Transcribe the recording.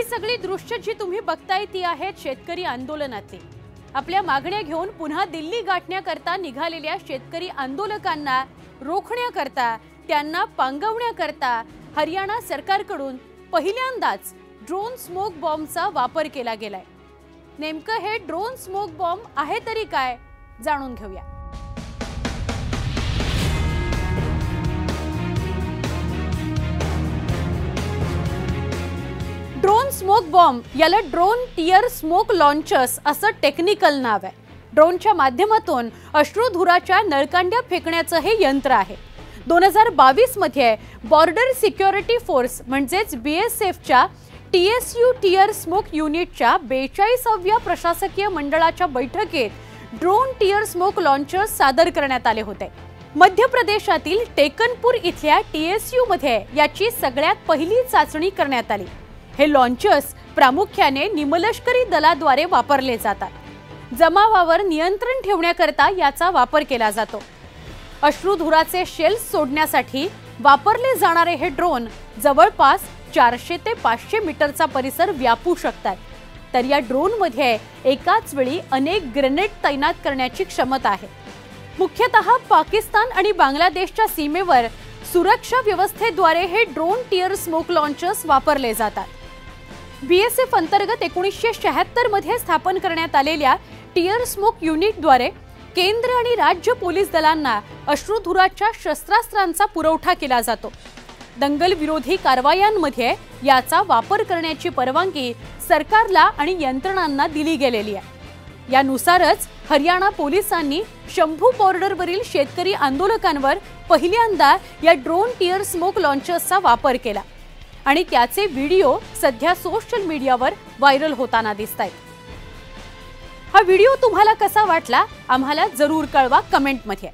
सगळी दृश्य जी तुम्ही बघताय ती आहेत शेतकरी आंदोलनातली। आपल्या मागण्या घेऊन पुन्हा दिल्ली गाठण्याकरता निघालेल्या शेतकरी आंदोलकांना रोखण्याकरता, त्यांना पांगवण्याकरता हरियाणा सरकारकडून पहिल्यांदाच ड्रोन स्मोक बॉम्बचा वापर केला गेलाय। नेमकं हे ड्रोन स्मोक बॉम्ब आहे तरी काय, जाणून घेऊया। ड्रोन स्मोक बॉम्ब याला ड्रोन टियर स्मोक लॉन्चर्स असं टेक्निकल नाव आहे। ड्रोनच्या माध्यमातून अश्रुधुराच्या नळकांड्या फेकण्याचं हे यंत्र आहे। 2022 मध्ये बॉर्डर सिक्युरिटी फोर्स म्हणजेच BSFच्या TSU टियर स्मोक युनिटच्या 42व्या प्रशासकीय मंडळाच्या बैठकीत ड्रोन टियर स्मोक लॉन्चर्स सादर करण्यात आले होते। मध्य प्रदेशातील टेकनपूर इथल्या TSU मध्ये याची सगळ्यात पहिली चाचणी करण्यात आली। हे लॉन्चर्स प्रामुख्याने निमलष्करी दलाद्वारे वापरले जातात। जमावावर नियंत्रण ठेवण्याकरता याचा वापर केला जातो। अश्रुधुराचे शेल्स सोडण्यासाठी वापरले जाणारे हे ड्रोन जवळपास 400 ते 500 मीटरचा परिसर व्यापू शकतात। तर या ड्रोनमध्ये एकाच वेळी अनेक ग्रेनेड तैनात करण्याची क्षमता आहे। मुख्यतः पाकिस्तान आणि बांगलादेशच्या सीमेवर सुरक्षा व्यवस्थेद्वारे हे ड्रोन टियर स्मोक लॉन्चर्स वापरले जातात। BSF अंतर्गत 1976 मध्ये स्थापन करण्यात आलेल्या टियर स्मोक युनिटद्वारे केंद्र आणि राज्य पोलीस दलांना अश्रुधुराच्या शस्त्रास्त्रांचा पुरवठा केला जातो। दंगल विरोधी कारवायांमध्ये याचा वापर करण्याची परवानगी सरकारला आणि यंत्रणांना दिली गेलेली आहे। यानुसारच हरियाणा पोलिसांनी शंभू बॉर्डरवरील शेतकरी आंदोलकांवर पहिल्यांदा या ड्रोन टियर स्मोक लॉन्चर्सचा वापर केला आणि त्याचे व्हिडिओ सध्या सोशल मीडियावर व्हायरल होताना दिसतायत। हा व्हिडिओ तुम्हाला कसा वाटला आम्हाला जरूर कळवा कमेंटमध्ये।